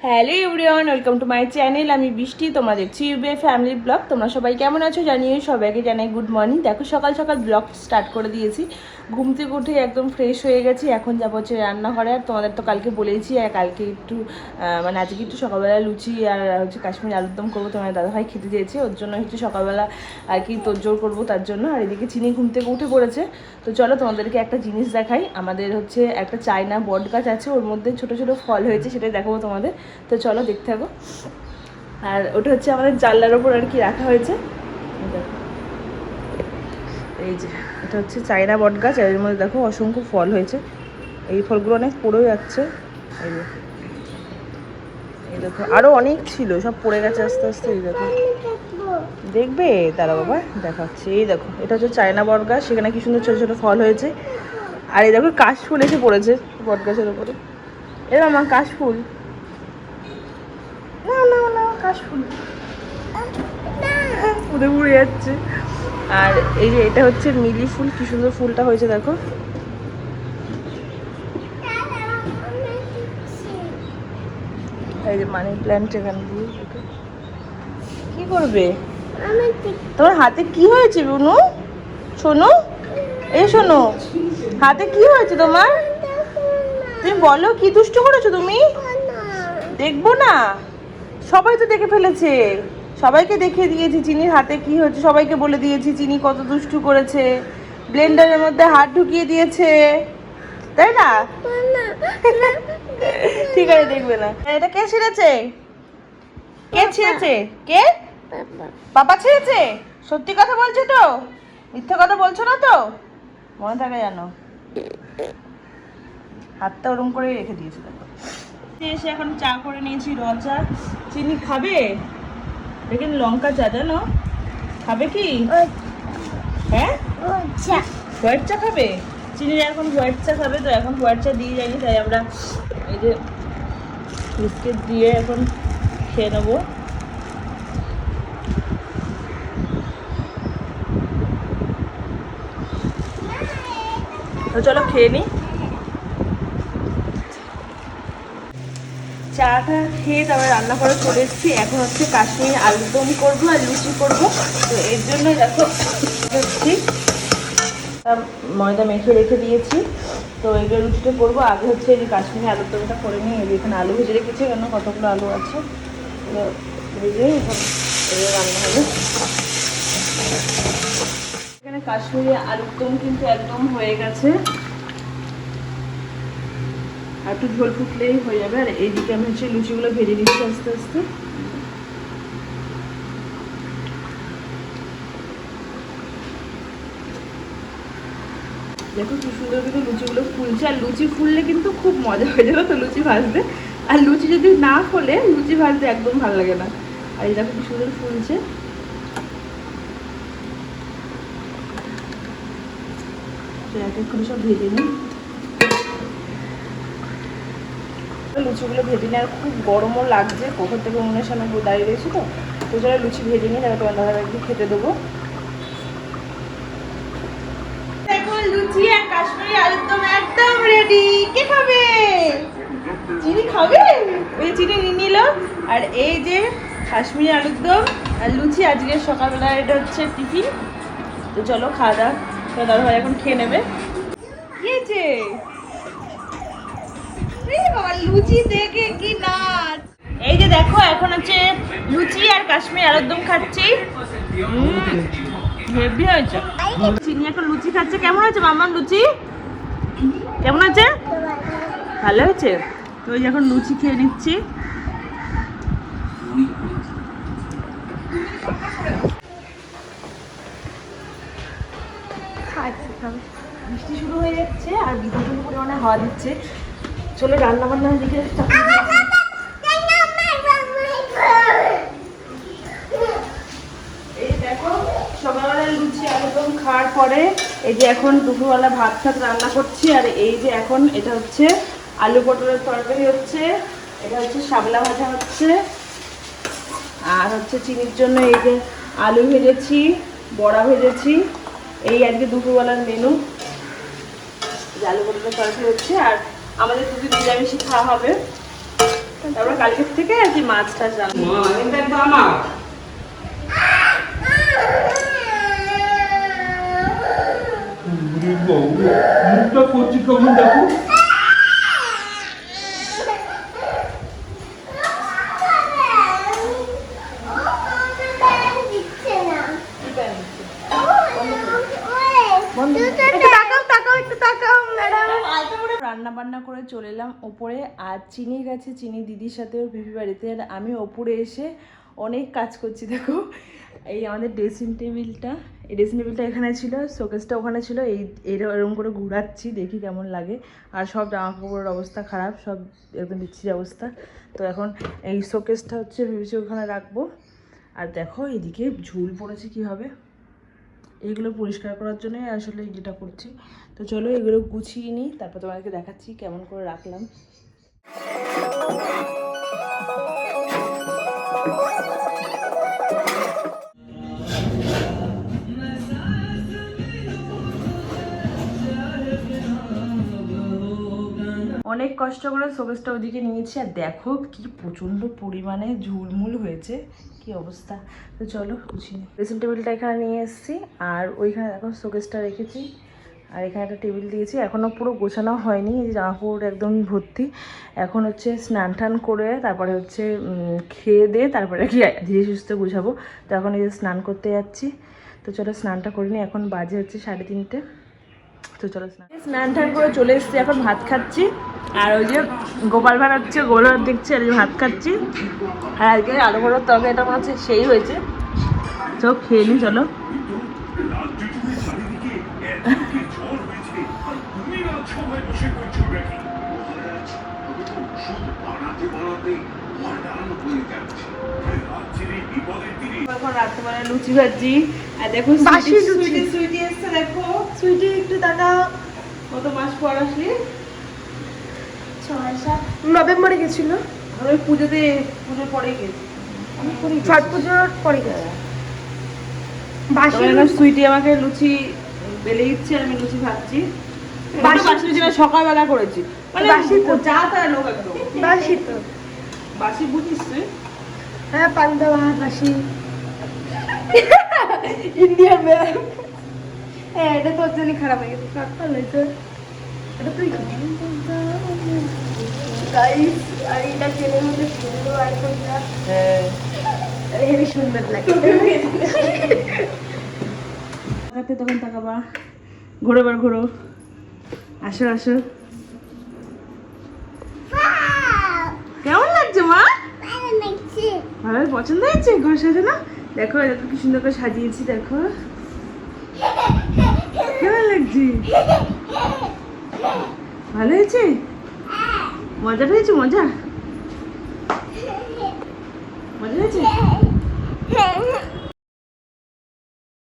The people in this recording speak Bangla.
Hello everyone, welcome to my channel. আমি বৃষ্টি, তোমরা দেখছি ইউবে ফ্যামিলি ব্লগ। তোমরা সবাই কেমন আছো জানিয়ে সবাইকে জানাই গুড মর্নিং। দেখো সকাল সকাল ব্লগ স্টার্ট করে দিয়েছি। ঘুম থেকে উঠে একদম ফ্রেশ হয়ে গেছি। এখন যাবো হচ্ছে রান্নাঘরে। আর তোমাদের তো কালকে বলেছি, আর কালকে একটু মানে আজকে একটু সকালবেলা লুচি আর হচ্ছে কাশ্মীরি আলুর দম করবো। তোমার দাদাভাই খেতে দিয়েছে, ওর জন্য হচ্ছে সকালবেলা আর কি তোড়জোড় করবো তার জন্য। আর এদিকে চিনি ঘুম থেকে উঠে পড়েছে। তো চলো তোমাদেরকে একটা জিনিস দেখাই। আমাদের হচ্ছে একটা চায়না বট গাছ আছে, ওর মধ্যে ছোটো ছোটো ফল হয়েছে, সেটাই দেখাবো তোমাদের। তো চলো দেখতে থাকো। আর ওটা হচ্ছে আমাদের জানলার ওপর আর কি রাখা হয়েছে। এই যে এটা হচ্ছে চায়না বট গাছ, আর এর মধ্যে দেখো অসংখ্য ফল হয়েছে। এই ফলগুলো অনেক পড়েও যাচ্ছে। এই যে এই দেখো আরও অনেক ছিল, সব পড়ে গেছে আস্তে আস্তে। এই দেখো দেখবে তারা বাবা দেখাচ্ছে। এই দেখো এটা হচ্ছে চায়না বট গাছ, সেখানে কি সুন্দর ছোটো ছোটো ফল হয়েছে। আর এই দেখো কাশফুল এসে পড়েছে বট গাছের ওপরে। এবার আমার কাশফুল কাশফুল উড়ে উড়ে যাচ্ছে। আর এই যে এটা হচ্ছে মিলি ফুল, কি সুন্দর ফুলটা হয়েছে দেখো। এই যে মানি প্ল্যান্ট এখানে দিয়ে কি করবে। তোমার হাতে কি হয়েছে বুনু? শোনো, এই শোনো, হাতে কি হয়েছে তোমার? তুমি বলো কি দুষ্টু করেছো তুমি? দেখবো না? সবাই তো দেখে ফেলেছে, সবাইকে দেখিয়ে দিয়েছি চিনির হাতে কি হয়েছে, সবাইকে বলে দিয়েছি চিনি কত দুষ্টু করেছে। ব্লেন্ডারের মধ্যে হাত ঢুকিয়ে দিয়েছে, তাই না? ঠিক আছে দেখবে না। এটা কে ছিঁড়েছে? কে ছিঁড়েছে? কে? পাপা ছিঁড়েছে? সত্যি কথা বলছো তো? মিথ্যে কথা বলছো না তো? মনে থাকে জানো। হাতটা ওরম করেই রেখে দিয়েছি দেখো। এসে এখন চা করে নিয়েছি, র চা। চিনি খাবে? দেখেন লঙ্কা চা, জানো খাবে কি? হ্যাঁ হোয়াইট চা খাবে। চিনির এখন হোয়াইট চা খাবে, তো এখন হোয়াইট চা দিয়ে যায়নি, তাই আমরা এই যে বিস্কিট দিয়ে এখন খেয়ে নেবো। তো চলো খেয়ে নিই। চাটা খেয়ে তারপরে রান্না করে চলে এসেছি। এখন হচ্ছে কাশ্মীরি আলুর দম করবো আর লুচি করবো। তো এর জন্য দেখো হচ্ছি ময়দা মেখে রেখে দিয়েছি। তো এগুলো লুচিটা করবো। আগে হচ্ছে এই কাশ্মীরি আলুর দমটা করে নিই। এখানে আলু ভেজে রেখেছি, কেন কতগুলো আলু আছে, ভেজে এখন রান্না হবে। এখানে কাশ্মীরি আলুর দম কিন্তু একদম হয়ে গেছে, আর একটু ঝোল ফুটলেই হয়ে যাবে। আর এইদিকে আমি হচ্ছে লুচিগুলো ভেজে নিচ্ছি আস্তে আস্তে। দেখো কি সুন্দর কিন্তু লুচিগুলো ফুলছে। আর লুচি ফুললে কিন্তু খুব মজা হয়ে যাবে তো লুচি ভাজতে। আর লুচি যদি না ফোলে লুচি ভাজতে একদম ভালো লাগে না। আর এই দেখো কি সুন্দর ফুলছে। এক এক করে সব ভেজে নিই। লুচিগুলো ভেজে নিই। আর খুব গরমও লাগছে, কখন থেকে উনুনের সামনে দাঁড়িয়ে রয়েছি। তো তো যারা লুচি ভেজে নিই, তারপর তোমার দাদা একটু খেতে দেবো। লুচি আর কাশ্মীরি আলুর দম একদম রেডি। কে খাবে? চিনি খাবে? ওই চিনি নিয়ে নিল। আর এই যে কাশ্মীরি আলুর দম আর লুচি আজকে সকালবেলা এটা হচ্ছে টিফিন। তো চলো খাওয়া দাওয়া। তো দাদাভাই এখন খেয়ে নেবে। খেয়েছে বাবা লুচি দেখে কি নাচ। এই যে দেখো এখন হচ্ছে লুচি আর কাশ্মীরি আলুর দম খাচ্ছি। হেভি হয়েছে। চিনি এখন লুচি খাচ্ছে। কেমন হয়েছে মামার লুচি? কেমন আছে? ভালো হয়েছে। তো ওই এখন লুচি খেয়ে নিচ্ছি। বৃষ্টি শুরু হয়ে যাচ্ছে আর বিদ্যুৎ পরিমাণে হাওয়া দিচ্ছে। চলে রান্না বান্নার দিকে। এই দেখো সকালবেলা লুচি আলুদম খাওয়ার পরে এই যে এখন দুপুরবেলা ভাত ভাত রান্না করছি। আর এই যে এখন এটা হচ্ছে আলু পটলের তরকারি হচ্ছে, এটা হচ্ছে শাপলা ভাজা হচ্ছে, আর হচ্ছে চিনির জন্য এই যে আলু ভেজেছি, বড়া ভেজেছি। এই আজকে দুপুরবেলার মেনু। আলু পটলের তরকারি হচ্ছে। আর আমাদের দুদিন নিরামিষই খাওয়া হবে। তারপর কালকের থেকে আর কি মাছ টাছ রান্না। মা এটা তো আমার মুখটা করছি কেমন দেখো। রান্না বান্না করে চলে এলাম ওপরে, আর চিনি গেছে চিনি দিদির সাথে ওর পিপি বাড়িতে, আর আমি ওপরে এসে অনেক কাজ করছি। দেখো এই আমাদের ড্রেসিং টেবিলটা, এই ড্রেসিং টেবিলটা এখানে ছিল, শোকেসটা ওখানে ছিল, এরকম করে ঘুরাচ্ছি দেখি কেমন লাগে। আর সব জামা কাপড়ের অবস্থা খারাপ, সব একদম বিচ্ছিরি অবস্থা। তো এখন এই শোকেসটা হচ্ছে ভেবেছি ওখানে রাখবো। আর দেখো এদিকে ঝুল পড়েছে কীভাবে, এইগুলো পরিষ্কার করার জন্যই আসলে যেটা করছি। তো চলো এগুলো গুছিয়ে নিই, তারপর তোমাদেরকে দেখাচ্ছি কেমন করে রাখলাম। অনেক কষ্ট করে শোকেসটা ওদিকে নিয়েছি, আর দেখো কি প্রচণ্ড পরিমাণে ঝুলমুল হয়েছে, কি অবস্থা। তো চলো গুছিয়ে নিই। ড্রেসিং টেবিলটা এখানে নিয়ে এসেছি, আর ওইখানে দেখো শোকেসটা রেখেছি, আর এখানে একটা টেবিল দিয়েছি। এখনও পুরো গোছানো হয়নি, এই যে জামা কাপড় একদম ভর্তি। এখন হচ্ছে স্নান টান করে তারপরে হচ্ছে খেয়ে দিয়ে তারপরে কি ধীরে সুস্থে গুছাবো। তো এখন এই যে স্নান করতে যাচ্ছি। তো চলো স্নানটা করে নিই, এখন বাজে হচ্ছে 3:30। তো চলো স্নান টান করে চলে এসেছি, এখন ভাত খাচ্ছি। আর ওই যে গোপাল ভাড় হচ্ছে, গোলার দেখছি, আর ভাত খাচ্ছি। আর আজকে আলু বড়োর তরকারিটা মনে হচ্ছে সেই হয়েছে। চোখ খেয়ে নি চলো। এখন রাত্রেবেলা লুচি ভাজি, আর দেখো সুইটি এসছে, দেখো সুইটি একটু তাকাও। কত মাস পর আসলি? 6-7 নভেম্বরে গেছিল। ওই পুজোর পরে গেছি, ছট পুজোর পরে গেছে। সুইটি আমাকে লুচি বেলে দিচ্ছে, আমি লুচি ভাজছি। বাসি লুচি সকালবেলা করেছি, মানে বাসি তো চা তারা লোক একদম বাসি তো বাসি বুঝিস তুই? হ্যাঁ, পান্তা ভাত বাসি। Indian man. হ্যাঁ, এটা তোর জন্য খারাপ হয়ে গেছে। ভালো হয়েছে এটা, তুই গাইস। আর এটা ছেলের মধ্যে সুন্দর আইফোনটা, হ্যাঁ হেবি সুন্দর লাগে। তখন তাকাবা, ঘোরো বার ঘোরো, আসো আসো। কেমন লাগছে মা? ভালো পছন্দ হয়েছে ঘর সাজানো? দেখো দেখো কি সুন্দর করে সাজিয়েছি, দেখো কেমন লাগছে? ভালো হয়েছে? মজা হয়েছে? মজা মজা হয়েছে?